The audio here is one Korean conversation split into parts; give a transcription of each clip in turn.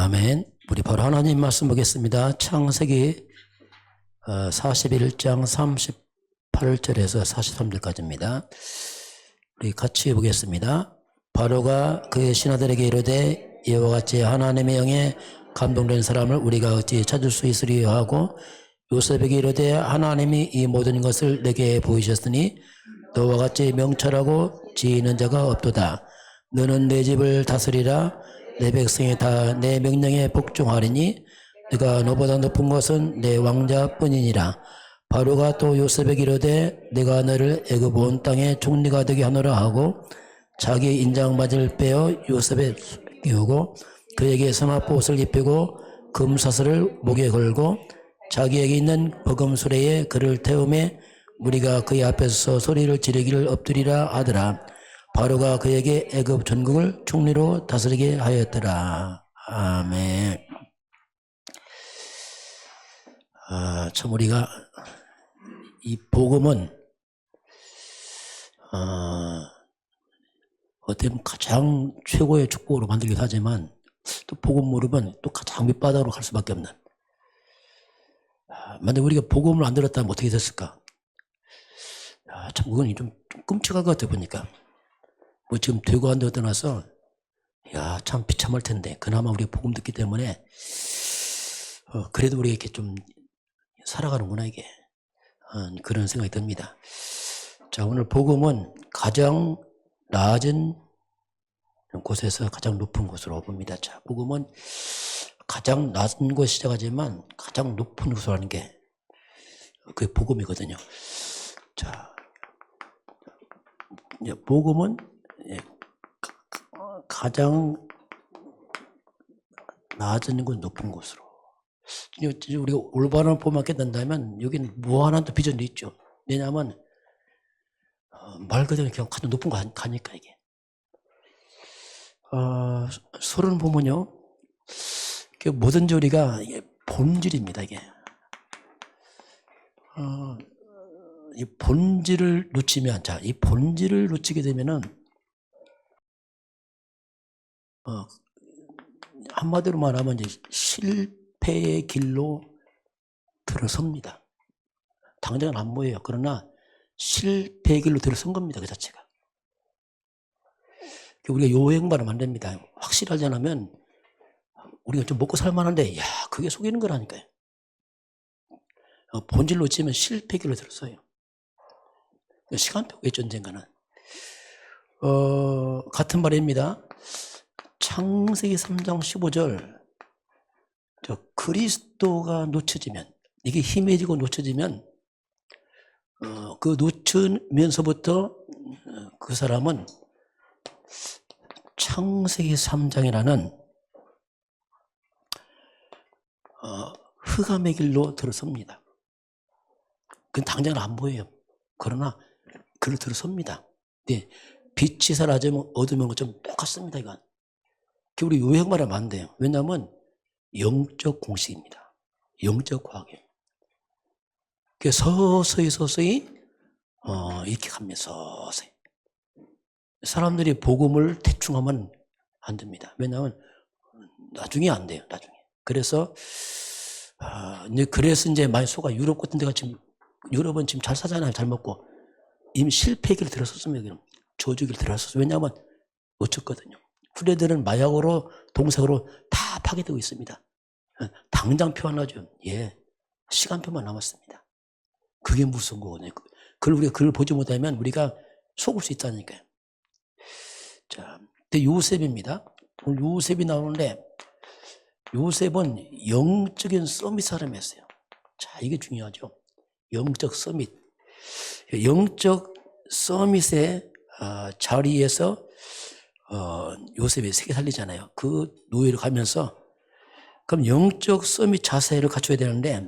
아멘. 우리 바로 하나님 말씀 보겠습니다. 창세기 41장 38절에서 43절까지입니다. 우리 같이 보겠습니다. 바로가 그의 신하들에게 이르되 이와 같이 하나님의 영에 감동된 사람을 우리가 어찌 찾을 수 있으리요 하고 요셉에게 이르되 하나님이 이 모든 것을 내게 보이셨으니 너와 같이 명철하고 지혜 있는 자가 없도다. 너는 내 집을 다스리라. 내 백성이 다 내 명령에 복종하리니 네가 너보다 높은 것은 내 왕자뿐이니라. 바로가 또 요셉에게 이르되 내가 너를 애굽 온 땅의 총리가 되게 하노라 하고 자기 인장바지를 빼어 요셉에 끼우고 그에게 서마포옷을 입히고 금사슬을 목에 걸고 자기에게 있는 버금수레에 그를 태우매 무리가 그의 앞에서 소리를 지르기를 엎드리라 하더라. 바로가 그에게 애굽 전국을 총리로 다스리게 하였더라. 아멘. 참 우리가 이 복음은 어떻게 보면 가장 최고의 축복으로 만들기도 하지만 또 복음 모르면 또 가장 밑바닥으로 갈 수밖에 없는. 만약에 우리가 복음을 안 들었다면 어떻게 됐을까? 참 그건 좀 끔찍할 것 같아 보니까. 뭐 지금 되고 안 되고 떠나서 참 비참할 텐데 그나마 우리가 복음 듣기 때문에 그래도 우리가 이렇게 좀 살아가는구나 이게. 그런 생각이 듭니다. 자, 오늘 복음은 가장 낮은 곳에서 가장 높은 곳으로 봅니다. 자, 복음은 가장 낮은 곳에 시작하지만 가장 높은 곳으로 하는 게 그게 복음이거든요. 자, 복음은 가장 낮은 곳, 높은 곳으로. 우리가 올바른 복음을 갖게 된다면 여기는 무한한 또 비전도 있죠. 왜냐하면 말 그대로 그냥 가장 높은 거 가니까 이게. 서론 보면요, 뭐든지 우리가 이게 본질입니다. 이게 이 본질을 놓치면, 자, 이 본질을 놓치게 되면은 한마디로 말하면 이제 실패의 길로 들어섭니다. 당장은 안 보여요. 그러나 실패의 길로 들어선 겁니다. 그 자체가. 우리가 요행발음 안 됩니다. 확실하지 않으면 우리가 좀 먹고 살만한데 그게 속이는 거라니까요. 본질 놓치면 실패의 길로 들어서요. 시간표겠죠, 언젠가는. 같은 말입니다. 창세기 3장 15절 그리스도가 놓쳐지면, 이게 희미해지고 놓쳐지면 그 놓치면서부터 그 사람은 창세기 3장이라는 흑암의 길로 들어섭니다. 그건 당장은 안 보여요. 그러나 그로 들어섭니다. 네, 빛이 사라지면 어두운 것좀 똑같습니다. 이건. 우리 요행 말하면 안 돼요. 왜냐하면 영적 공식입니다. 영적 과학이에요. 서서히 이렇게 갑니다. 서서히. 사람들이 복음을 대충 하면 안 됩니다. 왜냐하면 나중에 안 돼요. 나중에. 그래서 이제 많이 속아. 유럽 같은 데가 지금, 유럽은 지금 잘 사잖아요. 잘 먹고. 이미 실패기를 들어섰습니다. 저주기를 들어섰어요. 왜냐하면 놓쳤거든요. 후대들은 마약으로, 동색으로 다 파괴되고 있습니다. 당장 표현하죠. 시간표만 남았습니다. 그게 무서운 거거든요. 우리가 그걸 보지 못하면 우리가 속을 수 있다니까요. 자, 근데 요셉입니다. 오늘 요셉이 나오는데, 요셉은 영적인 서밋 사람이었어요. 자, 이게 중요하죠. 영적 서밋. 영적 서밋의 자리에서 요셉이 세계 살리잖아요. 그 노예를 가면서, 그럼 영적 서밋 자세를 갖춰야 되는데,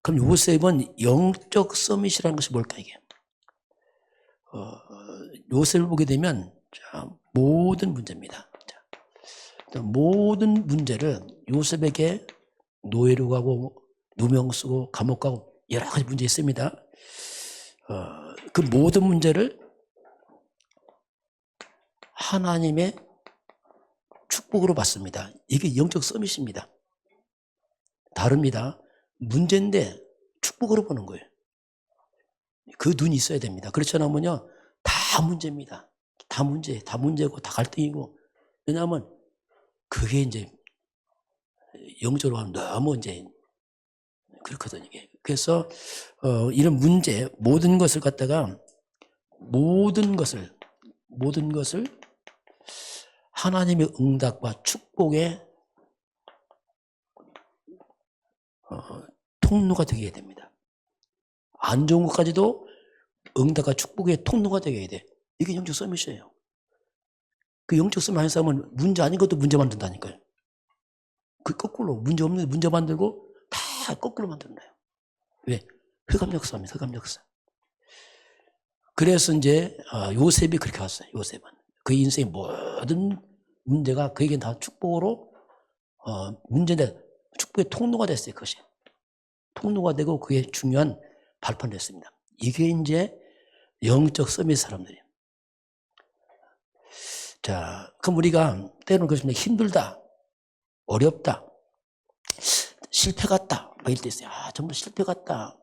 그럼 요셉은 영적 서밋이라는 것이 뭘까, 이게? 요셉을 보게 되면, 자, 모든 문제입니다. 자, 모든 문제를 요셉에게 노예로 가고, 누명 쓰고, 감옥 가고, 여러 가지 문제 있습니다. 그 모든 문제를 하나님의 축복으로 받습니다. 이게 영적 서밋입니다. 다릅니다. 문제인데 축복으로 보는 거예요. 그 눈이 있어야 됩니다. 그렇지 않으면요, 다 문제입니다. 다 문제고, 다 갈등이고. 왜냐하면 그게 이제 영적으로 하면 너무 이제 그렇거든요. 이게. 그래서 이런 문제, 모든 것을 갖다가 모든 것을 하나님의 응답과 축복의 통로가 되게 해야 됩니다. 안 좋은 것까지도 응답과 축복의 통로가 되게 해야 돼. 이게 영적 서밋이에요. 그 영적 서밋 하는 사람은 문제 아닌 것도 문제 만든다니까요. 그 거꾸로 문제 없는 문제 만들고 다 거꾸로 만든다요. 왜? 흑암 역사입니다. 흑암 역사. 그래서 이제 요셉이 그렇게 왔어요. 요셉은 그 인생의 모든 문제가 그에겐 다 축복으로 문제인데 축복의 통로가 됐어요. 그것이 통로가 되고 그게 중요한 발판이 됐습니다. 이게 이제 영적 서밋 사람들이에요. 자, 그럼 우리가 때로는 그렇습니다. 힘들다, 어렵다, 실패 같다, 뭐 이럴 때 있어요. 전부 실패 같다.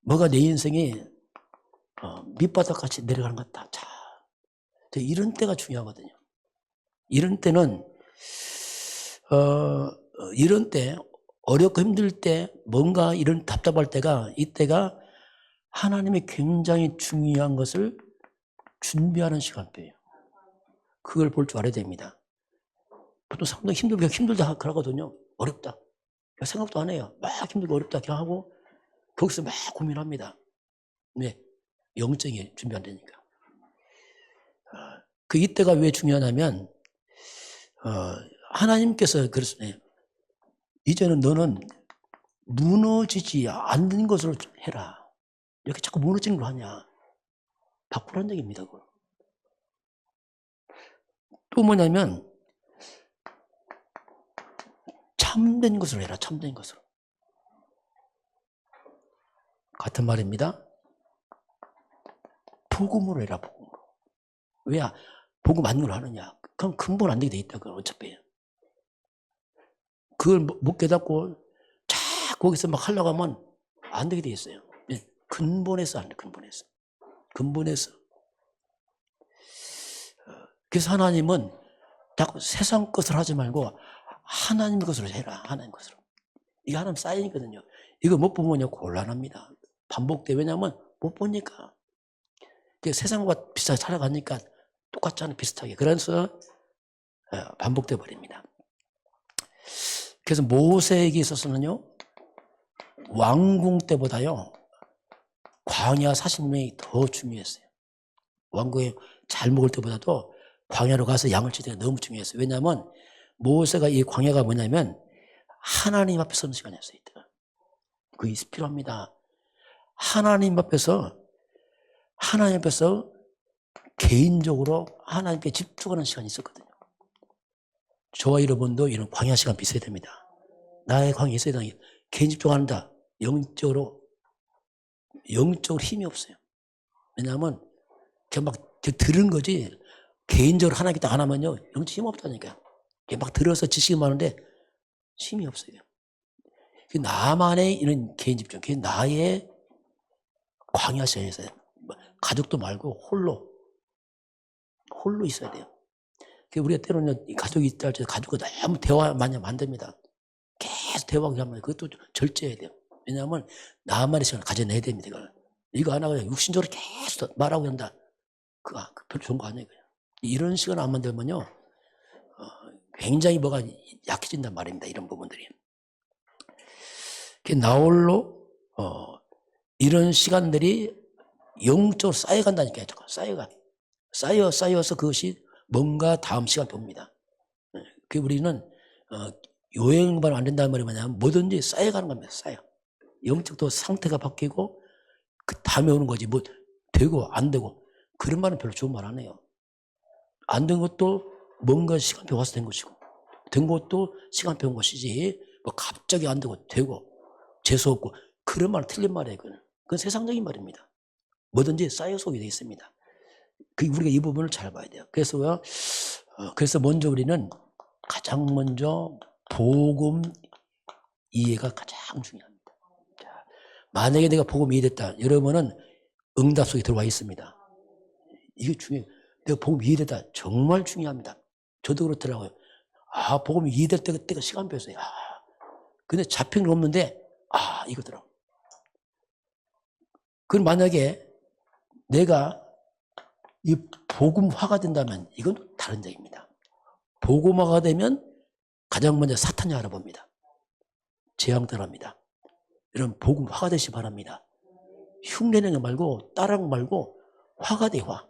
뭐가 내 인생이 밑바닥같이 내려가는 것 같다. 자, 이런 때가 중요하거든요. 이런 때는 이런 때 어렵고 힘들 때 뭔가 이런 답답할 때가 이때가 하나님의 굉장히 중요한 것을 준비하는 시간대예요. 그걸 볼 줄 알아야 됩니다. 보통 사람들 힘들다 그러거든요. 어렵다. 생각도 안 해요. 막 힘들고 어렵다 그냥 하고 거기서 막 고민합니다. 네, 영적인 준비 안 되니까. 그 이때가 왜 중요하냐면 하나님께서 그랬어요. 이제는 너는 무너지지 않는 것으로 해라. 이렇게 자꾸 무너지는 걸 하냐. 바꾸라는 얘기입니다. 그걸. 또 뭐냐면 참된 것으로 해라. 참된 것으로. 같은 말입니다. 복음으로 해라. 복음으로. 왜 복음 안 걸 하느냐. 그럼 근본 안 되게 돼 있다. 그건 어차피. 그걸 못 깨닫고 자꾸 거기서 막 하려고 하면 안 되게 돼 있어요. 근본에서 안 돼. 근본에서. 그래서 하나님은 자꾸 세상 것을 하지 말고 하나님 것으로 해라. 하나님 것으로. 이게 하나님 사인이거든요. 이거 못 보면 곤란합니다. 반복돼. 왜냐하면 못 보니까. 세상과 비슷하게 살아가니까 똑같잖아요. 비슷하게. 그래서 반복돼 버립니다. 그래서 모세에게 있어서는요. 왕궁 때보다요. 광야 40년이 더 중요했어요. 왕궁에 잘 먹을 때보다도 광야로 가서 양을 치는 게 너무 중요했어요. 왜냐하면 모세가 이 광야가 뭐냐면 하나님 앞에 서는 시간이었어요. 그게 필요합니다. 하나님 앞에서 개인적으로 하나님께 집중하는 시간이 있었거든요. 저와 여러분도 이런 광야 시간 있어야 됩니다. 나의 광야 있어야 됩니다. 개인 집중한다. 영적으로 힘이 없어요. 왜냐하면 그냥 막 들은 거지 개인적으로 하나님께 딱 안 하면요. 영적 힘 없다니까요. 막 들어서 지식이 많은데 힘이 없어요. 나만의 이런 개인 집중, 그게 나의 광야 시간에서 가족도 말고 홀로 있어야 돼요. 우리가 때로는 가족이 있다 할 때 가족과 너무 대화 많이 하면 안 됩니다. 계속 대화하면 그것도 절제해야 돼요. 왜냐하면 나만의 시간을 가져내야 됩니다. 이거 안 하고 육신적으로 계속 말하고 한다. 그거 별로 좋은 거 아니에요. 이런 시간을 안 만들면요. 굉장히 뭐가 약해진단 말입니다. 이런 부분들이. 나홀로 이런 시간들이 영적으로 쌓여간다니까요. 쌓여서 그것이 뭔가 다음 시간 봅니다. 우리는 요행만 안 된다는 말이 뭐냐면 뭐든지 쌓여가는 겁니다. 영적도 상태가 바뀌고 그 다음에 오는 거지. 뭐 되고 안 되고 그런 말은 별로 좋은 말 안 해요. 안 된 것도 뭔가 시간표 와서 된 것이고 된 것도 시간표 온 것이지 뭐 갑자기 안 되고 재수없고 그런 말은 틀린 말이에요. 그건 세상적인 말입니다. 뭐든지 쌓여서 오게 되어 있습니다. 우리가 이 부분을 잘 봐야 돼요. 그래서 그래서 먼저 우리는 가장 먼저 복음 이해가 가장 중요합니다. 자, 만약에 내가 복음 이해됐다. 여러분은 응답 속에 들어와 있습니다. 이게 중요해요. 내가 복음 이해됐다. 정말 중요합니다. 저도 그렇더라고요. 복음 이해될 때가 시간표였어요. 근데 잡힌 게 없는데, 이거더라고요. 그럼 만약에 내가 이 복음화가 된다면 이건 다른 얘기입니다. 복음화가 되면 가장 먼저 사탄이 알아봅니다. 재앙들합니다. 여러분 복음 화가 되시 바랍니다. 흉내내는 거 말고 따라하는 거 말고 화가 돼 화.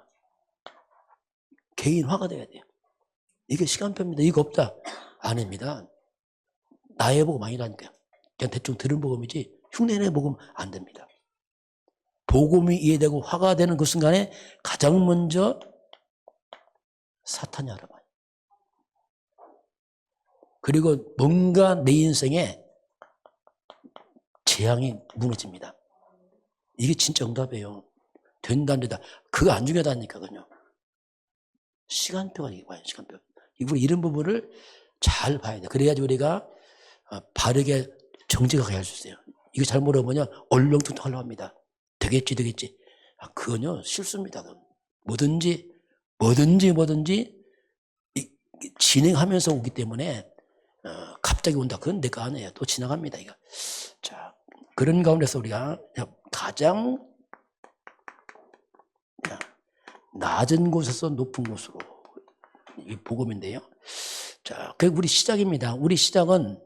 개인 화가 돼야 돼요. 이게 시간표입니다. 이거 없다. 아닙니다. 나의 복음 아니라니까요. 그냥 대충 들은 복음이지 흉내내는 복음 안 됩니다. 복음이 이해되고 화가 되는 그 순간에 가장 먼저 사탄이 알아봐요. 그리고 뭔가 내 인생에 재앙이 무너집니다. 이게 진짜 응답이에요. 된다 안 된다. 그거 안 중요하다니까요. 시간표가 이게 봐요. 시간표. 우리 이런 부분을 잘 봐야 돼. 그래야지 우리가 바르게 정직하게 할 수 있어요. 이거 잘 모르면 얼렁뚱땅 하려고 합니다. 되겠지. 그건요 실수입니다. 뭐든지 진행하면서 오기 때문에 갑자기 온다. 그건 내가 아니에요. 또 지나갑니다. 이거. 자, 그런 가운데서 우리가 가장 낮은 곳에서 높은 곳으로 이 복음인데요. 자, 그게 우리 시작입니다. 우리 시작은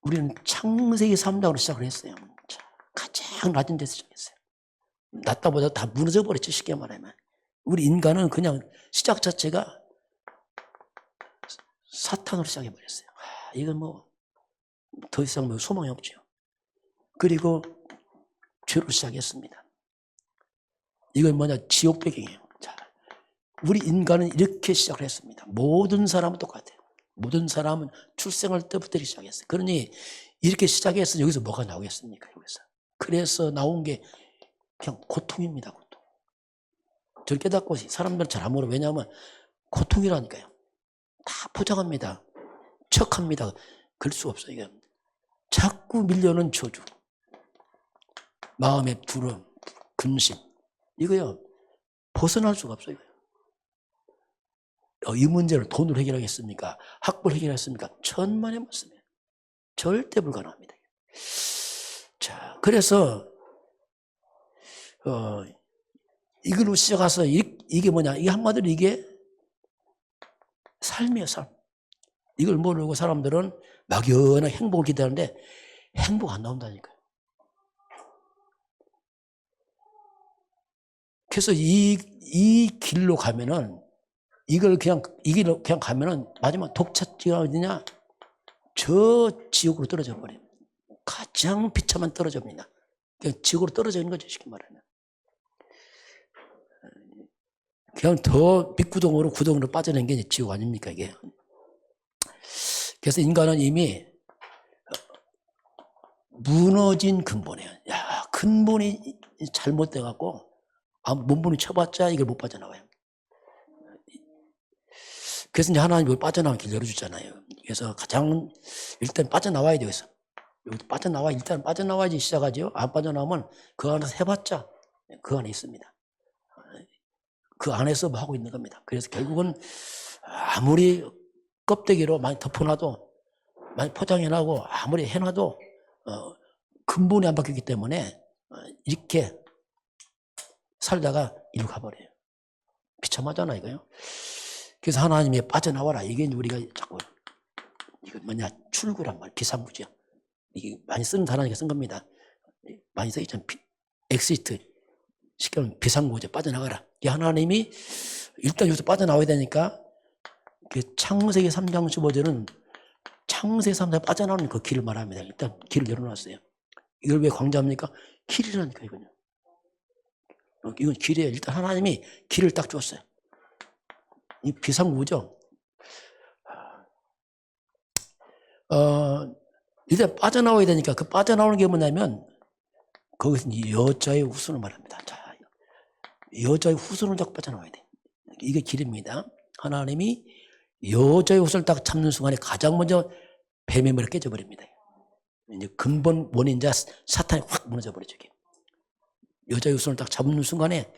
우리는 창세기 3장으로 시작을 했어요. 자, 가장 낮은 데서 시작했어요. 낮다보다 다 무너져 버렸죠. 쉽게 말하면. 우리 인간은 그냥 시작 자체가 사탄으로 시작해 버렸어요. 이건 뭐 더 이상 뭐 소망이 없죠. 그리고 죄로 시작했습니다. 이건 뭐냐? 지옥 배경이에요. 자, 우리 인간은 이렇게 시작을 했습니다. 모든 사람은 똑같아요. 모든 사람은 출생할 때부터 시작했어요. 그러니 이렇게 시작해서 여기서 뭐가 나오겠습니까? 여기서. 그래서 나온 게 그냥 고통입니다. 고통. 저를 깨닫고 사람들은 잘 안 모르요. 왜냐하면 고통이라니까요. 다 포장합니다. 척합니다. 그럴 수 없어요. 이게. 자꾸 밀려오는 저주. 마음의 두려움, 근심. 이거요. 벗어날 수가 없어요. 이 문제를 돈으로 해결하겠습니까? 학벌 해결하겠습니까? 천만의 말씀이에요. 절대 불가능합니다. 자, 그래서 이걸로 시작해서 이게 뭐냐? 이게 한마디로 이게 삶이에요, 삶. 이걸 모르고 사람들은 막연한 행복을 기대하는데 행복 안 나온다니까요. 그래서 이 길로 가면은 이 길로 그냥 가면은 마지막 독착지가 어디냐? 저 지옥으로 떨어져 버려요. 가장 비참한 떨어집니다. 그냥 지옥으로 떨어져 있는 거죠, 쉽게 말하면. 그냥 더 밑구덩으로 구덩이로 빠져낸 게 지옥 아닙니까, 이게. 그래서 인간은 이미 무너진 근본이에요. 야, 근본이 잘못돼갖고, 몸부림 쳐봤자 이걸 못 빠져나와요. 그래서 이제 하나님이 이걸 빠져나오는 길 열어주잖아요. 그래서 가장, 일단 빠져나와야 돼요. 여기 일단 빠져나와야지 시작하죠. 안 빠져나오면 그 안에서 해봤자 그 안에 있습니다. 그 안에서 뭐 하고 있는 겁니다. 그래서 결국은 아무리 껍데기로 많이 덮어놔도, 많이 포장해놔도, 아무리 해놔도 근본이 안 바뀌기 때문에 이렇게 살다가 이리로 가버려요. 비참하잖아 이거요. 그래서 하나님이 빠져나와라. 이게 우리가 자꾸 이거 뭐냐 출구란 말, 비상구죠. 이게 많이 쓰는 단어니까 쓴 겁니다. 많이 써있잖아요. 엑시트. 쉽게 말하면 비상구죠. 빠져나가라. 이 하나님이 일단 여기서 빠져나와야 되니까 창세기 3장 15절은 창세기 3장 빠져나오는 그 길을 말합니다. 일단 길을 열어놨어요. 이걸 왜 강조합니까? 길이라니까 이거는. 이건 길이에요. 일단 하나님이 길을 딱 줬어요. 이 비상구죠. 일단 빠져나와야 되니까 그 빠져나오는 게 뭐냐면 거기서 여자의 후손을 말합니다. 자, 여자의 후손을 자꾸 빠져나와야 돼. 이게 길입니다. 하나님이 여자의 옷을 딱 잡는 순간에 가장 먼저 뱀의 머리가 깨져버립니다. 이제 근본 원인자 사탄이 확 무너져버리죠. 여자의 옷을 딱 잡는 순간에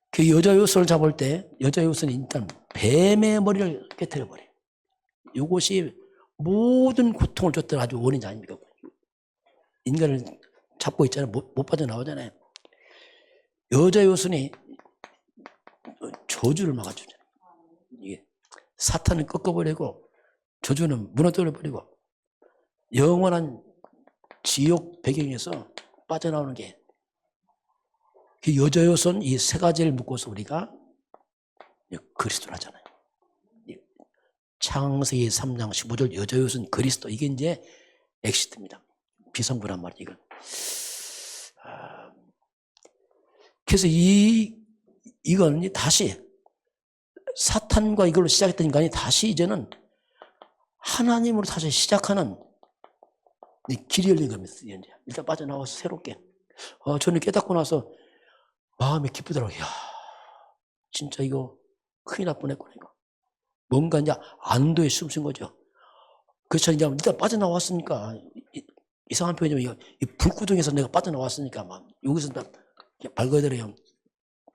그 여자의 옷을 잡을 때 여자의 옷은 일단 뱀의 머리를 깨뜨려버려요. 이것이 모든 고통을 줬던 아주 원인자 아닙니까? 인간을 잡고 있잖아요. 못 빠져나오잖아요. 여자의 옷은 저주를 막아주잖아요. 이게 사탄은 꺾어버리고 저주는 무너뜨려버리고 영원한 지옥 배경에서 빠져나오는 게 그 여자의 옷은 이 세 가지를 묶어서 우리가 그리스도를 하잖아요. 창세기 3장 15절 여자의 옷은 그리스도. 이게 이제 엑시트입니다. 비성구란 말이에요. 이건. 그래서 이건 다시 사탄과 이걸로 시작했던 인간이 다시 이제는 하나님으로 다시 시작하는 길이 열린 겁니다. 이제 일단 빠져나와서 새롭게. 저는 깨닫고 나서 마음이 기쁘더라고요. 이야, 진짜 이거 큰일 날 뻔했구나. 이거. 뭔가 이제 안도에 숨쉰 거죠. 그렇죠. 이제 일단 빠져나왔으니까 이상한 표현이면 이 불구덩이에서 내가 빠져나왔으니까 막 여기서 말 그대로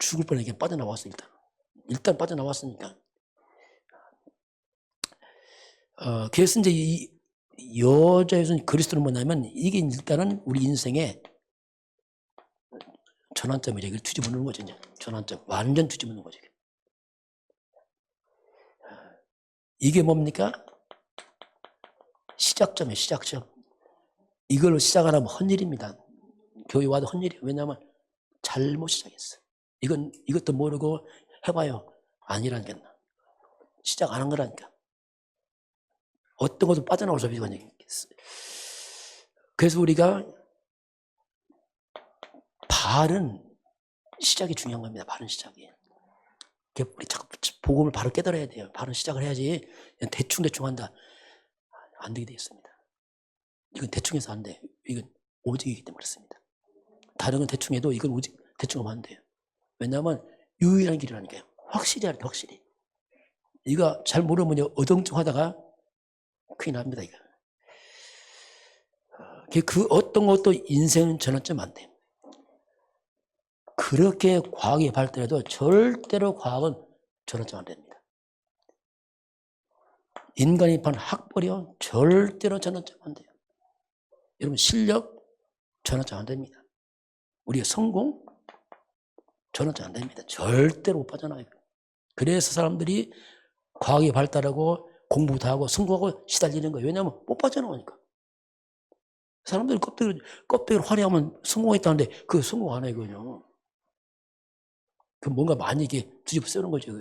죽을 뻔하게 빠져나왔어. 일단 빠져나왔으니까. 그래서 이제 이 여자에서 그리스도는 뭐냐면 이게 일단은 우리 인생의 전환점이죠. 이걸 뒤집어 놓는 거죠. 이제 전환점. 완전 뒤집어 놓는 거죠. 이게 뭡니까? 시작점이에요. 시작점. 이걸로 시작하면 헛일입니다. 교회 와도 헛일이에요. 왜냐하면 잘못 시작했어요. 이것도 모르고 해봐요. 아니라니까. 시작 안 한 거라니까. 어떤 것도 빠져나올 수 없어요. 그래서 우리가 바른 시작이 중요한 겁니다. 바른 시작이. 우리 자꾸 복음을 바로 깨달아야 돼요. 바른 시작을 해야지. 대충 한다. 안 되게 돼 있습니다. 이건 대충해서 안 돼. 이건 오직이기 때문에 그렇습니다. 다른 건 대충해도 이건 오직 대충 하면 안 돼요. 왜냐하면 유일한 길이라니까요. 확실히 하는 게 확실히. 이거 잘 모르면 어정쩡하다가 큰일 납니다. 이거. 그 어떤 것도 인생 전환점 안 돼요. 그렇게 과학이 발달해도 절대로 과학은 전환점 안 됩니다. 인간이 판 학벌이요 절대로 전환점 안 돼요. 여러분 실력 전환점 안 됩니다. 우리의 성공 전환점 안 됩니다. 절대로 못 빠져나가요. 그래서 사람들이 과학이 발달하고 공부 다 하고 성공하고 시달리는 거예요. 왜냐하면 못 빠져나오니까. 사람들이 껍데기를 화려하면 성공했다는데 그 성공 안 해요. 그냥. 그 뭔가 많이 이게 뒤집어 쓰는 거죠.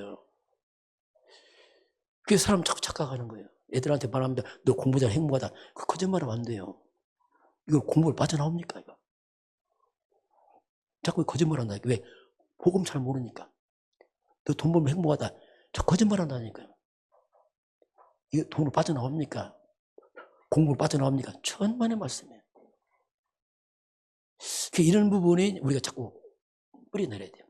그래서 사람 자꾸 착각하는 거예요. 애들한테 말하면 너 공부 잘 행복하다. 그 거짓말하면 안 돼요. 이거 공부를 빠져나옵니까? 이거. 자꾸 거짓말 한다니까. 왜? 복음 잘 모르니까. 너 돈 벌면 행복하다. 자꾸 거짓말 한다니까요. 이거 돈으로 빠져나옵니까? 공부를 빠져나옵니까? 천만의 말씀이에요. 이런 부분이 우리가 자꾸 뿌려내려야 돼요.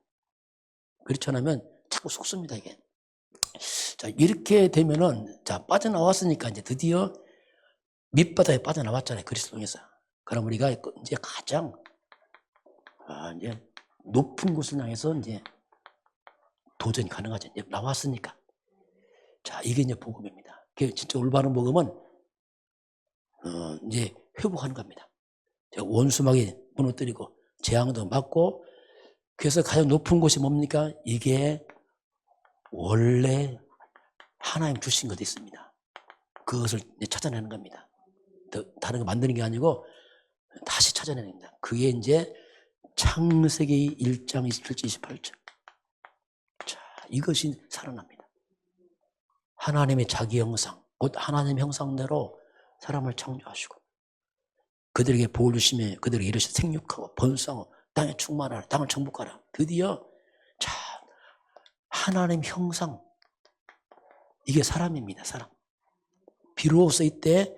그렇지 않으면 자꾸 속습니다, 이게. 자, 이렇게 되면은, 자, 빠져나왔으니까 이제 드디어 밑바닥에 빠져나왔잖아요, 그리스도 통해서. 그럼 우리가 이제 가장, 이제 높은 곳을 향해서 이제 도전이 가능하죠. 이제 나왔으니까. 자, 이게 이제 복음입니다. 진짜 올바른 복음은, 이제 회복하는 겁니다. 원수막이 무너뜨리고, 재앙도 막고, 그래서 가장 높은 곳이 뭡니까? 이게 원래 하나님 주신 것이 있습니다. 그것을 찾아내는 겁니다. 다른 거 만드는 게 아니고 다시 찾아내는 겁니다. 그게 이제 창세기 1장 27절 28절. 자, 이것이 살아납니다. 하나님의 자기 형상, 곧 하나님의 형상대로 사람을 창조하시고 그들에게 복을 주시며 그들에게 이르시 생육하고 번성하고 땅에 충만하라, 땅을 정복하라. 드디어 자, 하나님 형상, 이게 사람입니다. 사람. 비로소 이때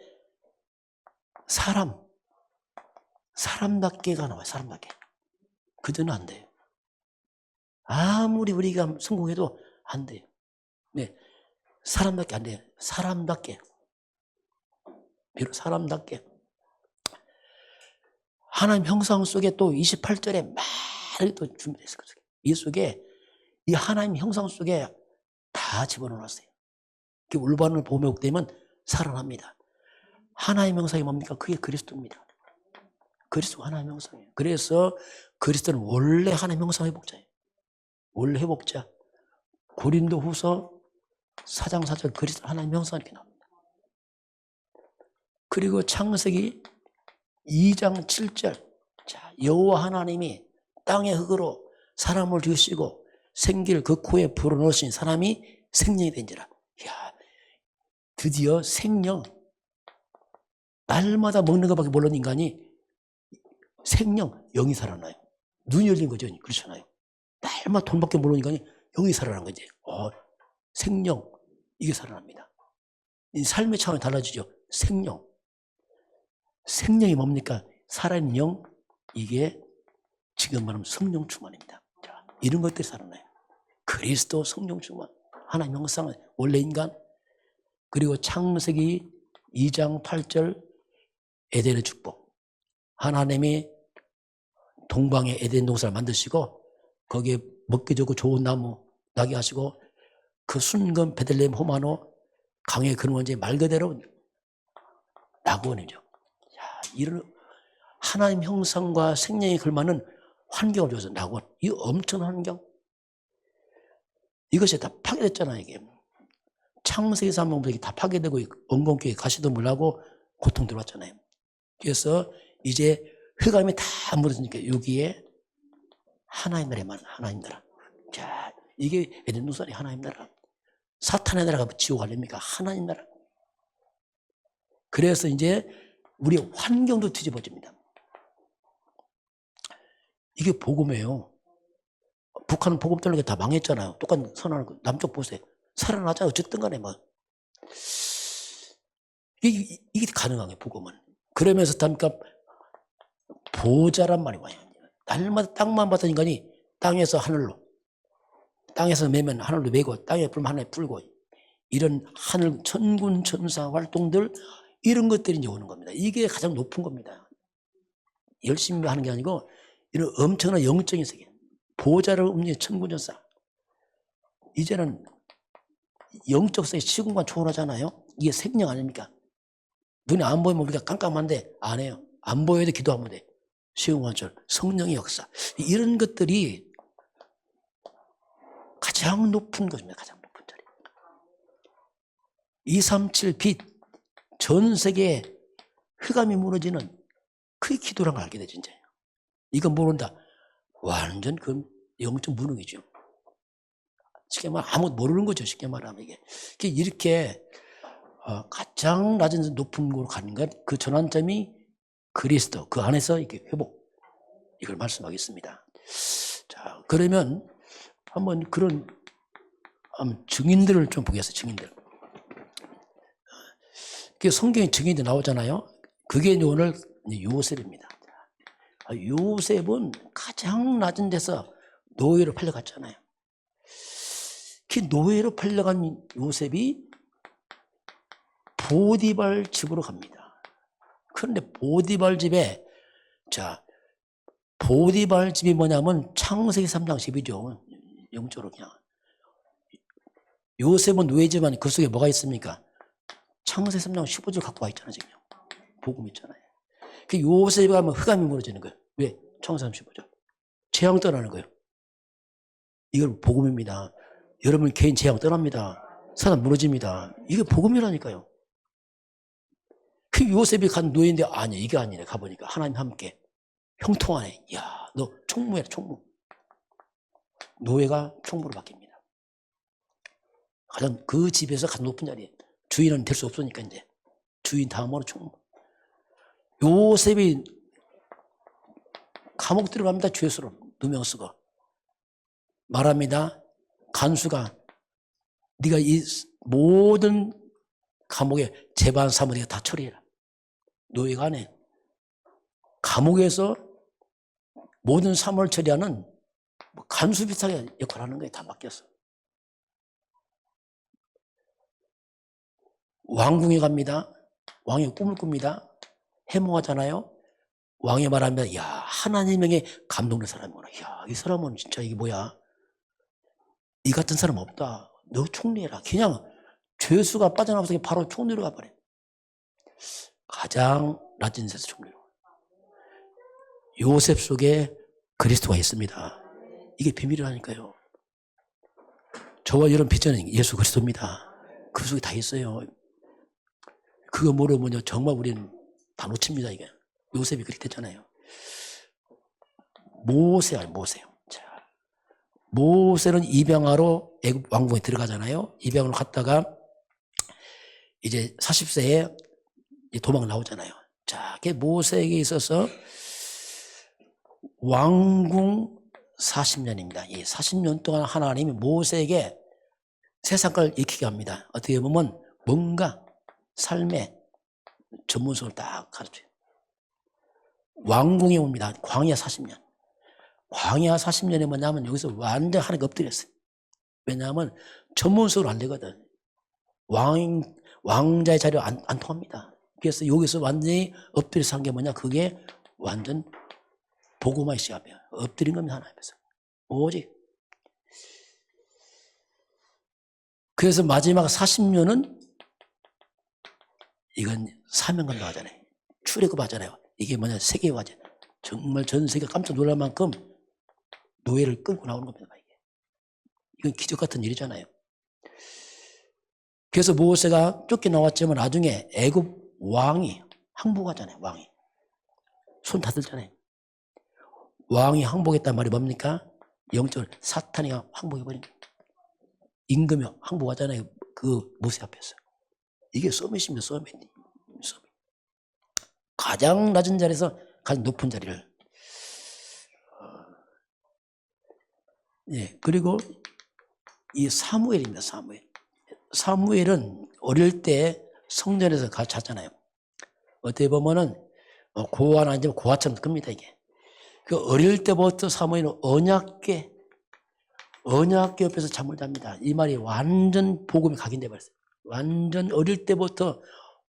사람답게가 나와요. 사람답게. 그전은 안 돼요. 아무리 우리가 성공해도 안 돼요. 네. 사람답게 안 돼요. 사람답게. 비록 사람답게. 하나님 형상 속에 또 28절에 많이 또 준비되어 있을 거예요. 이 속에, 이 하나님 형상 속에 다 집어넣어놨어요. 올바른 복음에 복되면 살아납니다. 하나님 형상이 뭡니까? 그게 그리스도입니다. 그리스도가 하나님 형상이에요. 그래서 그리스도는 원래 하나님 형상 회복자예요. 원래 회복자. 고린도 후서 4장 4절 그리스도 하나님 형상 이렇게 나옵니다. 그리고 창세기 2장 7절. 자, 여호와 하나님이 땅의 흙으로 사람을 지으시고 생기를 그 코에 불어넣으신 사람이 생명이 된지라. 야, 드디어 생명. 날마다 먹는 것밖에 모르는 인간이 생명, 영이 살아나요. 눈이 열린 거죠. 그렇잖아요. 날마다 돈밖에 모르는 인간이 영이 살아난 거지. 생명, 이게 살아납니다. 이 삶의 차원이 달라지죠. 생명. 생명이 뭡니까? 살아있는 영, 이게 지금 말하면 성령 충만입니다. 자, 이런 것들이 살아나요. 그리스도 성령 충만, 하나님 형상, 원래 인간, 그리고 창세기 2장 8절 에덴의 축복. 하나님이 동방에 에덴 동산을 만드시고 거기에 먹기 좋고 좋은 나무 나게 하시고 그 순금 베들레헴 호마노 강의 근원지 말 그대로 낙원이죠. 이런 하나님 형상과 생명에 걸맞는 환경을 줘서 낙원. 이 엄청난 환경. 이것이 다 파괴됐잖아요. 이게 창세기에서 한번 다 파괴되고 엉겅퀴에 가시도 물하고 고통 들어왔잖아요. 그래서 이제 흑암이 다 묻어지니까 여기에 하나님 나라만 하나님 나라. 자, 이게 에덴 동산이 하나님 나라. 사탄의 나라가 지옥 아닙니까? 하나님 나라. 그래서 이제 우리 환경도 뒤집어집니다. 이게 복음이에요. 북한은 복음 때문에 다 망했잖아요. 똑같은 선언하는 거. 남쪽 보세요. 살아나자 어쨌든 간에 뭐. 이게 가능한 거예요. 복음은. 그러면서 그러니까 보좌란 말이 와요. 날마다 땅만 봤던 인간이 땅에서 하늘로, 땅에서 매면 하늘로 매고 땅에 불면 하늘에 풀고 이런 하늘 천군 천사 활동들 이런 것들이 이제 오는 겁니다. 이게 가장 높은 겁니다. 열심히 하는 게 아니고 이런 엄청난 영적인 세계. 보좌를 움직이는 천군 천사. 이제는 영적 세계 시공간 초월하잖아요. 이게 생명 아닙니까? 눈에 안 보이면 우리가 깜깜한데 안 해요. 안 보여도 기도하면 돼. 시공간처럼 성령의 역사. 이런 것들이 가장 높은 것입니다. 가장 높은 자리. 237 빛. 전 세계에 흑암이 무너지는 그 기도란 걸 알게 되죠. 이제. 이거 모른다. 완전 그 영적 무능이죠. 쉽게 말하면 아무것도 모르는 거죠. 쉽게 말하면 이게. 이렇게 가장 낮은 높은 곳으로 가는 것, 그 전환점이 그리스도, 그 안에서 이렇게 회복. 이걸 말씀하겠습니다. 자, 그러면 한번 그런 증인들을 좀 보겠어요. 증인들. 성경에 증인들 나오잖아요. 그게 이제 오늘 요셉입니다. 요셉은 가장 낮은 데서 노예로 팔려갔잖아요. 그 노예로 팔려간 요셉이 보디발 집으로 갑니다. 그런데 보디발 집에, 자, 보디발 집이 뭐냐면 창세기 3장 10이죠. 영적으로 그냥. 요셉은 노예지만 그 속에 뭐가 있습니까? 창세기 3장 15절 갖고 와 있잖아요. 지금. 복음 있잖아요. 그 요셉이 가면 흑암이 무너지는 거예요. 왜? 창세기 15절. 재앙 떠나는 거예요. 이건 복음입니다. 여러분 개인 재앙 떠납니다. 사람 무너집니다. 이게 복음이라니까요. 그 요셉이 간 노예인데 아니 이게 아니네. 가보니까 하나님 함께 형통하네. 야, 너 총무해라 총무. 노예가 총무로 바뀝니다. 가장 그 집에서 가장 높은 자리에 주인은 될 수 없으니까 이제 주인 다음으로 총무. 요셉이 감옥 들어갑니다. 죄수로 누명 쓰고 말합니다. 간수가 네가 이 모든 감옥에 재반 사무 네가 다 처리해라. 노예가 안 해. 감옥에서 모든 사무를 처리하는 간수 비슷하게 역할을 하는 거에 다 맡겼어. 왕궁에 갑니다. 왕이 꿈을 꿉니다. 해몽하잖아요. 왕이 말하면 야 하나님에게 감동된 사람이구나. 야 이 사람은 진짜 이게 뭐야. 이 같은 사람 없다. 너 총리해라. 그냥 죄수가 빠져나와서 바로 총리로 가버려. 가장 낮은 데서 총리로. 요셉 속에 그리스도가 있습니다. 이게 비밀이라니까요. 저와 여러분 비전은 예수 그리스도입니다. 그 속에 다 있어요. 그거 모르면 정말 우리는 다 놓칩니다. 이게 요셉이 그렇게 됐잖아요. 모세요. 자, 모세는 입양하러 애굽 왕궁에 들어가잖아요. 입양으로 갔다가 이제 40세에 도망 나오잖아요. 자, 그게 모세에게 있어서 왕궁 40년입니다. 이 40년 동안 하나님이 모세에게 세상 걸 익히게 합니다. 어떻게 보면 뭔가 삶의 전문성을 딱 가르쳐요. 왕궁에 옵니다. 광야 40년. 광야 40년이 뭐냐면 여기서 완전 하나님 엎드렸어요. 왜냐하면 전문성으로 안 되거든. 왕자의 자리로 안 통합니다. 그래서 여기서 완전히 엎드려서 한 게 뭐냐? 그게 완전 복음화의 시합이야. 엎드린 겁니다. 하나님 앞에서. 오직. 그래서 마지막 40년은 이건 사명감도 하잖아요. 출애굽 하잖아요. 이게 뭐냐? 세계화죠. 정말 전 세계가 깜짝 놀랄 만큼 노예를 끌고 나오는 겁니다. 이건 기적 같은 일이잖아요. 그래서 모세가 쫓겨나왔지만 나중에 애굽 왕이 항복하잖아요. 왕이. 손 다 들잖아요. 왕이 항복했단 말이 뭡니까? 영적으로 사탄이 항복해버린 거예요. 임금이 항복하잖아요. 그 모세 앞에서. 이게 서밋입니다. 서밋. 가장 낮은 자리에서 가장 높은 자리를. 예, 그리고 이 사무엘입니다. 사무엘은 어릴 때 성전에서 자잖아요. 어떻게 보면은 고아는 아니지만 고아처럼 큽니다. 이게. 그 어릴 때부터 사무엘은 언약궤 옆에서 잠을 잡니다. 이 말이 완전 복음이 각인돼 버렸어요. 완전 어릴 때부터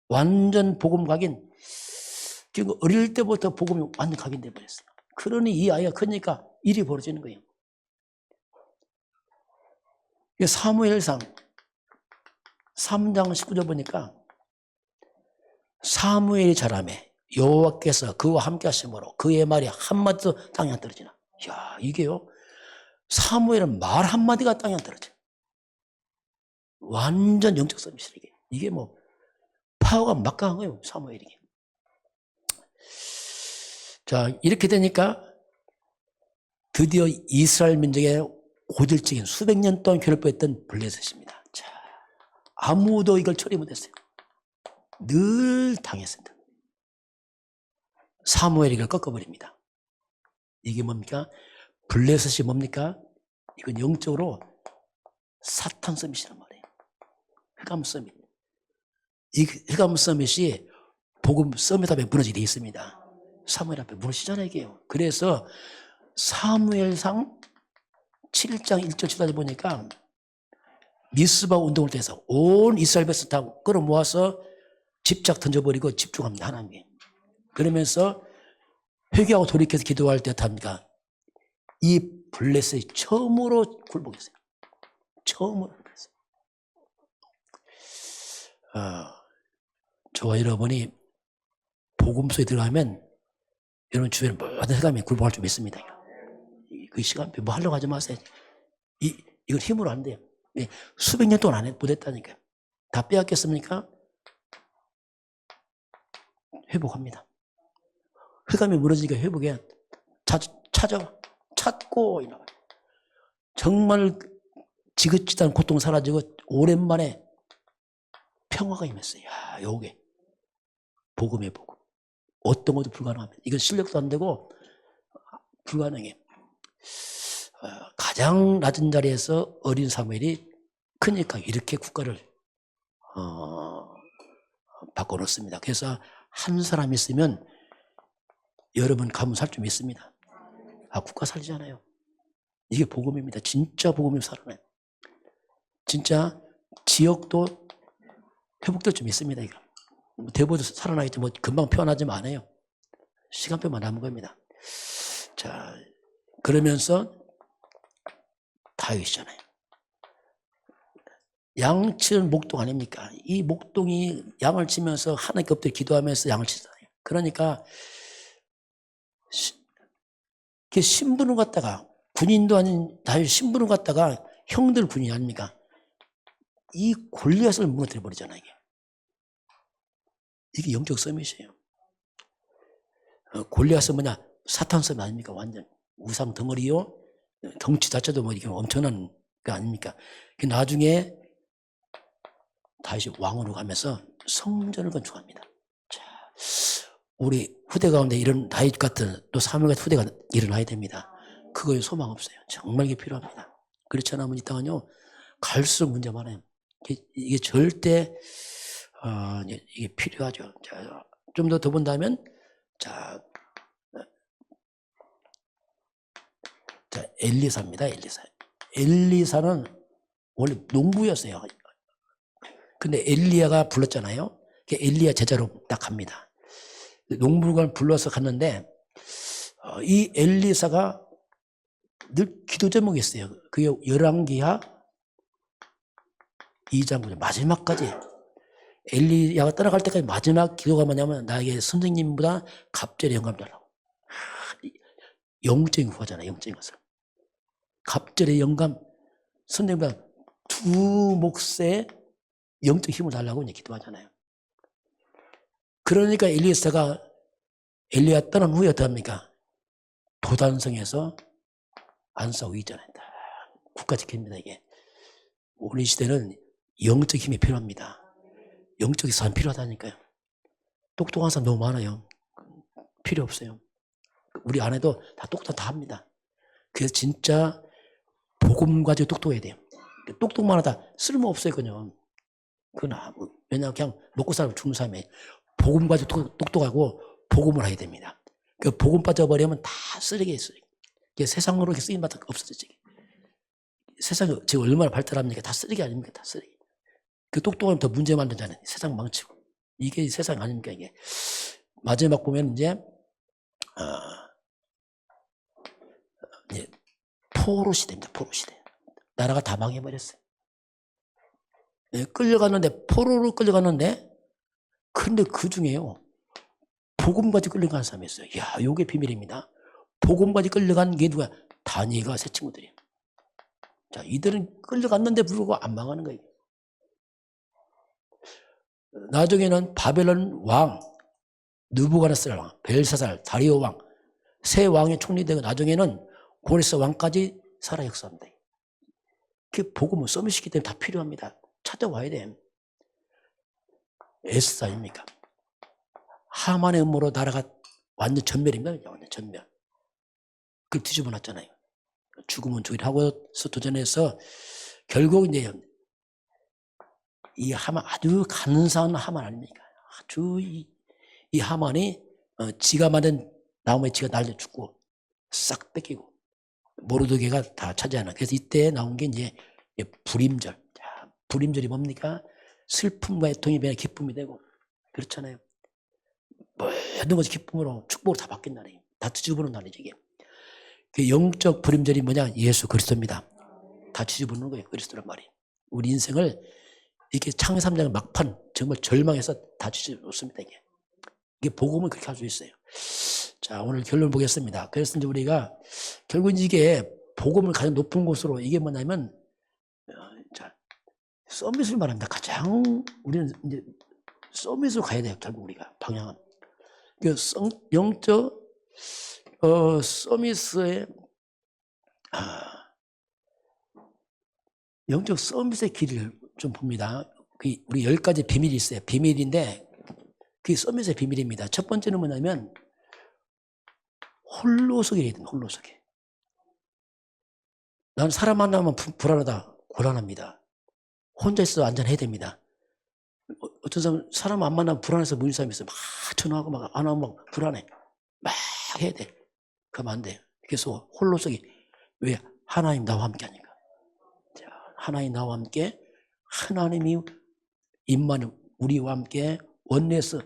완전 복음 각인. 지금 어릴 때부터 복음이 완전 각인돼 버렸어요. 그러니 이 아이가 크니까 일이 벌어지는 거예요. 사무엘상 3장 19절 보니까 사무엘이 자라매 여호와께서 그와 함께 하심으로 그의 말이 한마디도 땅에 안 떨어지나. 이야, 이게요. 사무엘은 말 한마디가 땅에 안 떨어져. 완전 영적 서비스 이게. 이게 뭐 파워가 막강한 거예요. 사무엘이. 자, 이렇게 되니까 드디어 이스라엘 민족의 고질적인 수백 년 동안 괴롭혔던 블레셋입니다. 자, 아무도 이걸 처리 못했어요. 늘 당했습니다. 사무엘이 이걸 꺾어버립니다. 이게 뭡니까? 블레셋이 뭡니까? 이건 영적으로 사탄 서밋이란 말이에요. 흑암 서밋. 이 흑암 서밋이 복음 서밋 앞에 무너지게 되어 있습니다. 사무엘 앞에 무너지잖아요, 이게요. 그래서 사무엘상 7장 1절 7절 보니까 미스바 운동을 통해서 온 이스라엘 백성 다 끌어모아서 집착 던져버리고 집중합니다. 하나님께. 그러면서 회개하고 돌이켜서 기도할 때 어떡합니까? 이 블레셋이 처음으로 굴복했어요. 처음으로 굴복했어요. 저와 여러분이 복음 속에 들어가면 여러분 주변에 모든 사람이 굴복할 줄 믿습니다. 그 시간표 뭐 하려고 하지 마세요. 이건 힘으로 안 돼요. 수백 년 동안 못했다니까요. 다 빼앗겼습니까? 회복합니다. 흑암이 무너지니까 회복해. 찾고 이나가요. 정말 지긋지긋한 고통 사라지고 오랜만에 평화가 임했어요. 야, 요게 복음의 복음. 어떤 것도 불가능합니다. 이건 실력도 안 되고 불가능해. 가장 낮은 자리에서 어린 사무엘이 크니까 이렇게 국가를 바꿔놓습니다. 그래서 한 사람 있으면 여러분 가문 살 줄 믿습니다. 국가 살리잖아요. 이게 복음입니다. 진짜 복음이 살아나요. 진짜 지역도 회복될 좀 있습니다. 이거 대부분 살아나겠지 뭐 금방 표현하지만 않아요. 시간표만 남은 겁니다. 자, 그러면서 다윗이잖아요. 양 치는 목동 아닙니까? 이 목동이 양을 치면서 하나님께 엎드려 기도하면서 양을 치잖아요. 그러니까 신분을 갖다가 군인도 아닌 다윗 신분을 갖다가 형들 군인 아닙니까? 이 골리앗을 무너뜨려 버리잖아요. 이게 영적 서밋이에요. 골리앗은 뭐냐? 사탄 서밋 아닙니까? 완전 우상 덩어리요. 덩치 자체도 뭐 이게 엄청난 거 아닙니까? 나중에 다시 왕으로 가면서 성전을 건축합니다. 자, 우리 후대 가운데 이런 다윗 같은 또 사무엘 같은 후대가 일어나야 됩니다. 그거에 소망 없어요. 정말 이게 필요합니다. 그렇지 않으면 이 땅은요 갈수록 문제 많아요. 이게 절대 이게 필요하죠. 좀 더 본다면 자 엘리사입니다. 엘리사는 원래 농부였어요. 근데 엘리야가 불렀잖아요. 엘리야 제자로 딱 갑니다. 농부를 불러서 갔는데 이 엘리사가 늘 기도 제목이 있어요. 그게 열왕기하 2장 9절 마지막까지 엘리야가 떠나갈 때까지 마지막 기도가 뭐냐면 나에게 선생님보다 갑절의 영감 달라고. 영적인 구하잖아요. 영적인 것을. 갑절의 영감 선생님보다 두 몫의 영적 힘을 달라고 이제 기도하잖아요. 그러니까 엘리사가 엘리야 떠난 후에 어떡합니까? 도단성에서 안싸우고 있잖아요. 국가 지킵니다. 이게 우리 시대는 영적 힘이 필요합니다. 영적 사람 필요하다니까요. 똑똑한 사람 너무 많아요. 필요 없어요. 우리 아내도 다 똑똑 다 합니다. 그래서 진짜 복음 가지고 똑똑해야 돼요. 똑똑만 하다 쓸모 없어요. 그냥 왜냐하면 그냥 먹고 살면 죽는 사람이 복음 가지고 똑똑하고 복음을 해야 됩니다. 그 복음 빠져버리면 다 쓰레기예요. 쓰레기. 세상으로 쓰임 받을 게 없어졌지. 세상이 지금 얼마나 발달합니까? 다 쓰레기 아닙니까? 다 쓰레기. 그 똑똑하면 더 문제 만들잖아요. 세상 망치고. 이게 세상 아닙니까? 이게. 마지막 보면 이제 포로 시대입니다. 포로 시대. 나라가 다 망해버렸어요. 끌려갔는데, 포로로 끌려갔는데, 근데 그 중에요, 복음까지 끌려간 사람이 있어요. 야, 요게 비밀입니다. 복음까지 끌려간 게 누가? 다니엘과 새 친구들이에요. 자, 이들은 끌려갔는데 불구하고 안 망하는 거예요. 나중에는 바벨론 왕, 느부갓네살 왕, 벨사살, 다리오 왕, 세 왕의 총리되고 나중에는 고레스 왕까지 살아 역사합니다. 그 복음은 서밋이기 때문에 다 필요합니다. 찾아와야 돼. 에스사입니까? 하만의 음모로 나라가 완전 전멸입니다. 완전 전멸. 그걸 뒤집어 놨잖아요. 죽으면 죽이라고 도전해서 결국 이제 이 하만 아주 간사한 하만 아닙니까? 아주 이 하만이 지가 만든 나무에 지가 날려 죽고 싹 뺏기고 모르드게가 다 차지하는. 그래서 이때 나온 게 이제 불임절. 자, 불임절이 뭡니까? 슬픔과 애통이 변해 기쁨이 되고 그렇잖아요. 모든 것이 기쁨으로 축복으로 다 바뀐 날이에요. 다 뒤집어놓은 날이죠 이게. 그 영적 불임절이 뭐냐? 예수 그리스도입니다. 다 뒤집어놓는 거예요. 그리스도란 말이에요. 우리 인생을 이렇게 창세 3장 막판 정말 절망해서 다 뒤집어놓습니다. 이게 복음을 그렇게 할 수 있어요. 자, 오늘 결론 보겠습니다. 그래서 이제 우리가 결국 이게 복음을 가장 높은 곳으로 이게 뭐냐면 자, 서밋을 말합니다. 가장 우리는 이제 서밋으로 가야 돼요. 결국 우리가 방향은. 그 영적 서밋의 영적 서밋의 길을 좀 봅니다. 우리 10가지 비밀이 있어요. 비밀인데 그게 서밋의 비밀입니다. 첫 번째는 뭐냐면 홀로서기 해야 됩니다. 홀로서기. 나는 사람 만나면 불안하다. 곤란합니다. 혼자 있어 안전해야 됩니다. 어떤 사람 사람 안 만나면 불안해서 무인 사람이 있어요. 막 전화하고 막 안 하면 막 불안해. 막 해야 돼. 그러면 안 돼요. 그래서 홀로서기. 왜? 하나님 나와 함께 하니까. 자, 하나님 나와 함께 하나님이 임마누엘 우리와 함께 원내에서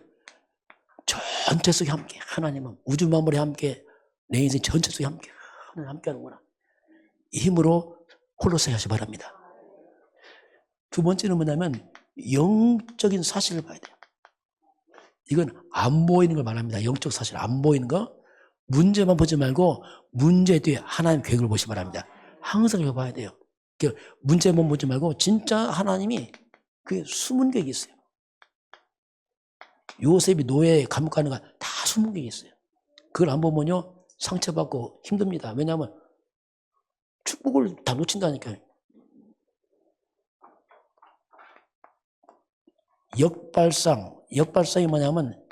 전체 속에 함께 하나님은 우주 만물에 함께 내 인생 전체 속에 함께 하나님 함께 하는구나. 이 힘으로 홀로서기 하시 바랍니다. 두 번째는 뭐냐면 영적인 사실을 봐야 돼요. 이건 안 보이는 걸 말합니다. 영적 사실 안 보이는 거. 문제만 보지 말고 문제 뒤에 하나님 계획을 보시기 바랍니다. 항상 이거 봐야 돼요. 문제만 보지 말고 진짜 하나님이 그 숨은 계획이 있어요. 요셉이 노예에 감옥 가는 거 다 숨은 계획이 있어요. 그걸 안 보면요 상처받고 힘듭니다. 왜냐하면 축복을 다 놓친다니까요. 역발상이 뭐냐면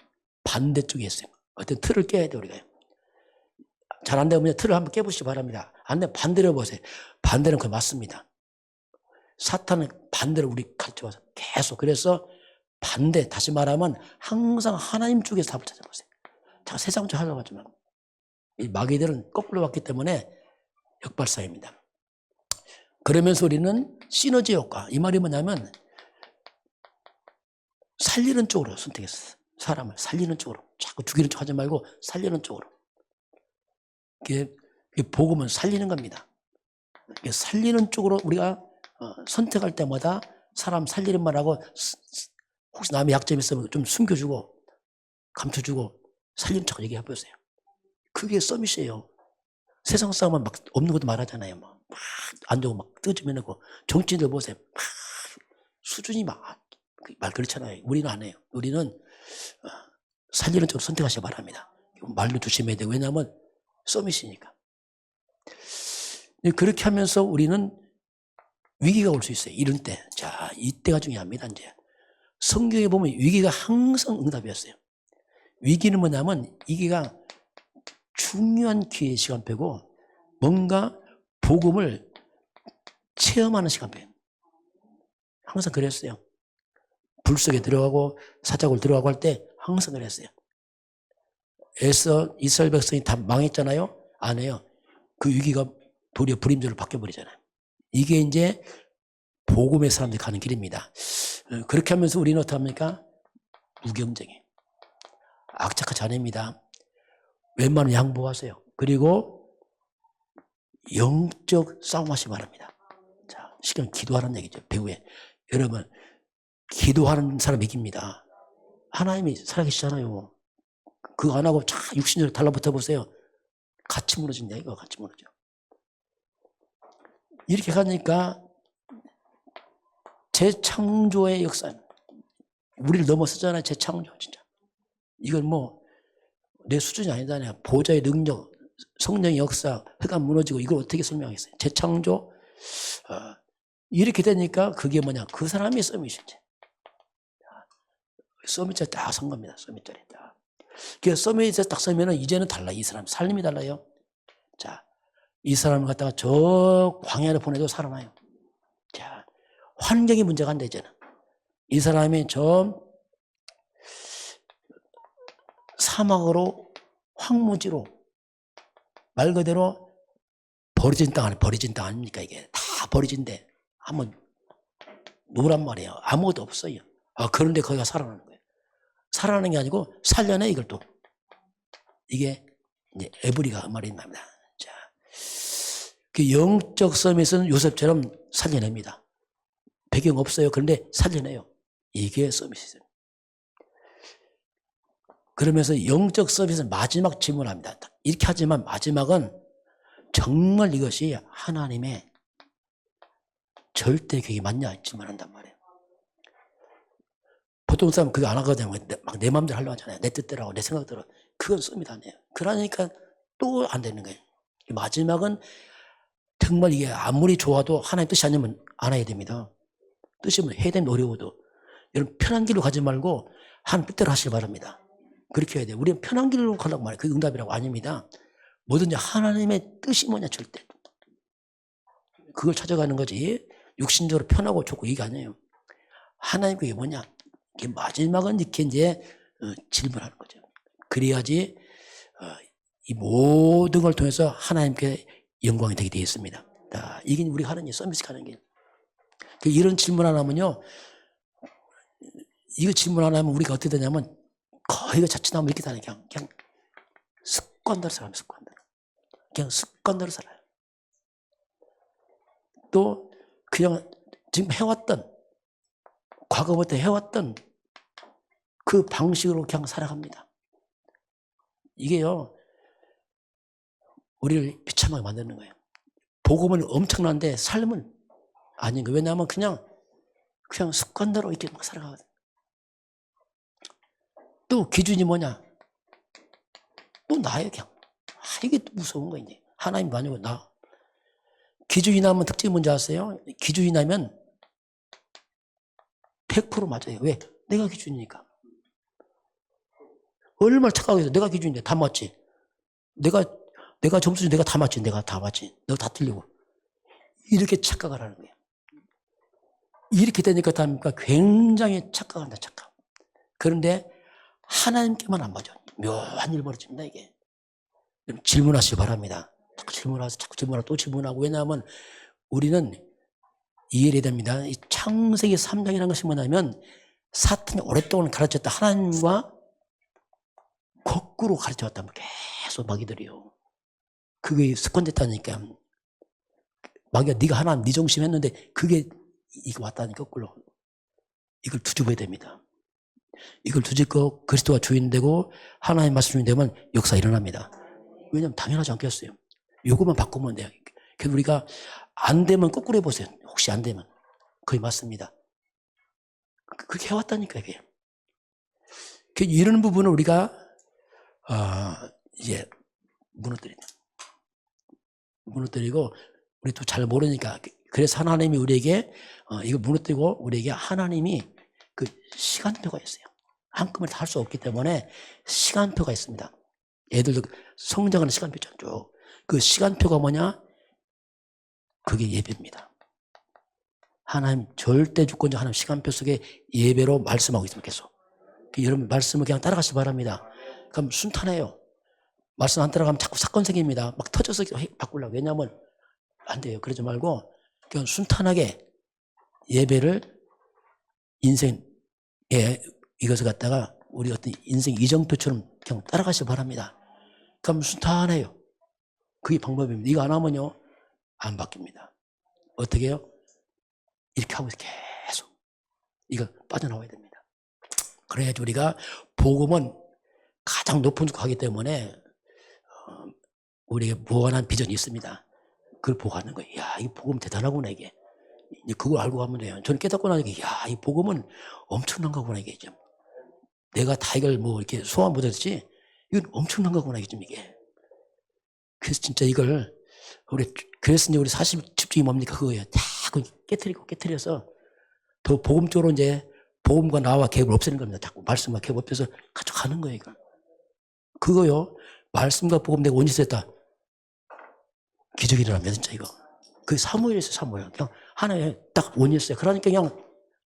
반대쪽에 있어요. 어떤 틀을 깨야 돼요, 우리가. 잘 안 되면 틀을 한번 깨보시기 바랍니다. 안 되면 반대로 보세요. 반대는 그 맞습니다. 사탄은 반대로 우리 가르쳐와서 계속. 그래서 반대, 다시 말하면 항상 하나님 쪽에서 답을 찾아보세요. 자, 세상 쪽 하려고 하지 말고. 이 마귀들은 거꾸로 왔기 때문에 역발상입니다. 그러면서 우리는 시너지 효과. 이 말이 뭐냐면 살리는 쪽으로 선택했어요. 사람을 살리는 쪽으로. 자꾸 죽이는 쪽 하지 말고 살리는 쪽으로. 이게 복음은 살리는 겁니다. 살리는 쪽으로 우리가 선택할 때마다 사람 살리는 말하고 혹시 남의 약점이 있으면 좀 숨겨주고 감춰주고 살리는 척 얘기해보세요. 그게 서밋이에요. 세상 사람은 막 없는 것도 말하잖아요. 막 안 좋고 막 뜨집어내고 정치인들 보세요. 막 수준이 막 말 그렇잖아요. 우리는 안 해요. 우리는 살리는 쪽으로 선택하시기 바랍니다. 말도 조심해야 돼요. 왜냐하면 서밋이니까. 그렇게 하면서 우리는 위기가 올 수 있어요. 이런 때. 자, 이때가 중요합니다. 이제 성경에 보면 위기가 항상 응답이었어요. 위기는 뭐냐면 이게가 중요한 기회의 시간표고 뭔가 복음을 체험하는 시간표예요. 항상 그랬어요. 불 속에 들어가고 사자굴 들어가고 할 때 항상 그랬어요. 애써 이스라엘 백성이 다 망했잖아요. 안 해요. 그 위기가 도리어 불임절로 바뀌어버리잖아요. 이게 이제 복음의 사람들이 가는 길입니다. 그렇게 하면서 우리는 어떻게 합니까? 무경쟁이. 악착같이 안 합니다. 웬만하면 양보하세요. 그리고 영적 싸움하시기 바랍니다. 자, 실은 기도하는 얘기죠. 배후에. 여러분, 기도하는 사람 이깁니다. 하나님이 살아계시잖아요. 그거 안 하고 자 육신으로 달라붙어 보세요. 같이 무너진다 이거. 같이 무너져. 이렇게 가니까 재창조의 역사. 우리를 넘어서잖아요. 재창조 진짜. 이건 뭐 내 수준이 아니잖아요. 보좌의 능력, 성령의 역사, 해가 무너지고 이걸 어떻게 설명하겠어요. 재창조. 이렇게 되니까 그게 뭐냐. 그 사람이 서밋이지. 서밋자리 딱 선 겁니다. 서밋자리 딱. 그래서 서밋에 딱 서면은 이제는 달라. 이 사람 삶이 달라요. 자, 이 사람을 갖다가 저 광야를 보내도 살아나요. 자, 환경이 문제가 안 돼, 이제는. 이 사람이 저 사막으로 황무지로 말 그대로 버려진 땅 아닙니까? 이게 다 버려진 데 한번 놓으란 말이에요. 아무것도 없어요. 그런데 거기가 살아나는 거예요. 살아나는 게 아니고 살려내 이걸 또. 이게 이제 에브리가 말인 겁니다. 자, 그 영적 서밋은 요셉처럼 살려냅니다. 배경 없어요. 그런데 살려내요. 이게 서밋이죠. 그러면서 영적 서밋은 마지막 질문합니다. 이렇게 하지만 마지막은 정말 이것이 하나님의 절대 계획이 맞냐 질문한단 말이에요. 보통 사람은 그거 안 하거든요. 막 내 마음대로 하려고 하잖아요. 내 뜻대로 하고 내 생각대로. 그건 서밋 아니에요. 그러니까 또 안 되는 거예요. 마지막은 정말 이게 아무리 좋아도 하나님 뜻이 아니면 안 해야 됩니다. 뜻이 뭐 해야 되면 어려워도. 여러분 편한 길로 가지 말고 하나님 뜻대로 하시기 바랍니다. 그렇게 해야 돼요. 우리는 편한 길로 가려고 말해요. 그게 응답이라고 아닙니다. 뭐든지 하나님의 뜻이 뭐냐 절대. 그걸 찾아가는 거지. 육신적으로 편하고 좋고 이게 아니에요. 하나님 그게 뭐냐. 이게 마지막은 이렇게 이제 질문하는 거죠. 그래야지 이 모든 걸 통해서 하나님께 영광이 되게 되어 있습니다. 이게 우리가 하는 일, 서밋 하는 길. 이런 질문 하나면요. 이거 질문 안 하면 우리가 어떻게 되냐면 거의 자칫하면 이렇게 사는 그냥 습관대로 살아요. 습관대로. 그냥 습관대로 살아요. 또 그냥 지금 해왔던 과거부터 해왔던 그 방식으로 그냥 살아갑니다. 이게요 우리를 비참하게 만드는 거예요. 복음은 엄청난데 삶은 아닌 거예요. 왜냐하면 그냥 습관대로 이렇게 막 살아가거든요. 또 기준이 뭐냐? 또 나예요, 그냥. 이게 또 무서운 거예요, 이제. 하나님 아니고 나. 기준이 나면 특징이 뭔지 아세요? 기준이 나면 100% 맞아요. 왜? 내가 기준이니까. 얼마나 착각하고 있어. 내가 기준인데 다 맞지. 내가 점수 내가 다 맞지. 내가 다 맞지. 너 다 틀리고. 이렇게 착각을 하는 거예요. 이렇게 되니까 답니까? 굉장히 착각한다, 착각. 그런데 하나님께만 안 맞아. 묘한 일 벌어집니다, 이게. 질문하시기 바랍니다. 자꾸 질문하고 또 질문하고. 왜냐하면 우리는 이해해야 됩니다. 이 창세기 3장이라는 것이 뭐냐면 사탄이 오랫동안 가르쳤다 하나님과 거꾸로 가르쳐왔다면 계속 마귀들이요. 그게 습관됐다니까. 마귀가 네가 하나님 네 중심 했는데 그게 이거 왔다니까 거꾸로. 이걸 뒤집어야 됩니다. 이걸 뒤집고 그리스도가 주인 되고 하나님 말씀이 되면 역사 일어납니다. 왜냐하면 당연하지 않겠어요. 요것만 바꾸면 돼요. 그래서 우리가 안 되면 거꾸로 해보세요. 혹시 안 되면. 거의 맞습니다. 그렇게 해왔다니까 이게. 이런 부분을 우리가 이제 무너뜨리고 우리 또 잘 모르니까. 그래서 하나님이 우리에게 이걸 무너뜨리고 우리에게 하나님이 그 시간표가 있어요. 한꺼번에 다 할 수 없기 때문에 시간표가 있습니다. 애들도 성장하는 시간표 있죠. 그 시간표가 뭐냐? 그게 예배입니다. 하나님 절대 주권자 하나님 시간표 속에 예배로 말씀하고 있습니다. 계속. 여러분 말씀을 그냥 따라가시기 바랍니다. 그럼 순탄해요. 말씀 안 따라가면 자꾸 사건 생깁니다. 막 터져서 바꾸려고. 왜냐하면 안 돼요. 그러지 말고 그냥 순탄하게 예배를 인생에 이것을 갖다가 우리 어떤 인생 이정표처럼 그냥 따라가시기 바랍니다. 그럼 순탄해요. 그게 방법입니다. 이거 안 하면요 안 바뀝니다. 어떻게 해요? 이렇게 하고 계속 이거 빠져나와야 됩니다. 그래야지 우리가 복음은 가장 높은 곳 가기 때문에 우리에게 무한한 비전이 있습니다. 그걸 보고 가는 거예요. 야, 이 복음 대단하구나 이게. 이제 그걸 알고 가면 돼요. 저는 깨닫고 나니까 야, 이 복음은 엄청난 거구나 이게 좀. 내가 다 이걸 뭐 이렇게 소화 못했지. 이건 엄청난 거구나 이게 좀 이게. 그래서 진짜 이걸 그래서 이제 우리 40 집중이 뭡니까 그거예요. 다 깨트려서 더 복음 쪽으로 이제 복음과 나와 갭을 없애는 겁니다. 자꾸 말씀과 갭 없애서 가져가는 거예요 이거. 그거요. 말씀과 복음 내가 원리스했다. 기적이 일어납니다 진짜 이거. 그 사무엘이었어요 사무엘. 그냥 하나에 딱 원리했어요. 그러니까 그냥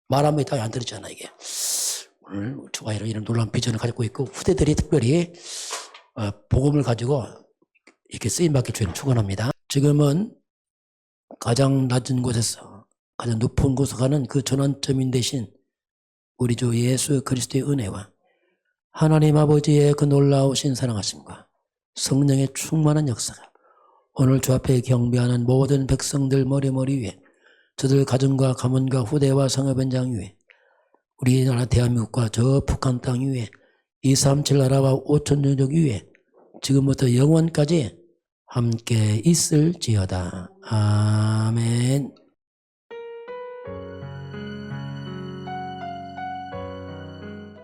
말하면 다 안 들었잖아 이게. 오늘 주가 이런 놀라운 비전을 가지고 있고 후대들이 특별히 복음을 가지고 이렇게 쓰임받기 주의를 축원합니다. 지금은 가장 낮은 곳에서 가장 높은 곳으로 가는 그 전환점인 대신 우리 주 예수 그리스도의 은혜와 하나님 아버지의 그 놀라우신 사랑하심과 성령의 충만한 역사가 오늘 주 앞에 경배하는 모든 백성들 머리 위에 저들 가정과 가문과 후대와 성읍 현장 위에 우리나라 대한민국과 저 북한 땅 위에 237 나라와 5천 민족 위에 지금부터 영원까지 함께 있을지어다. 아멘.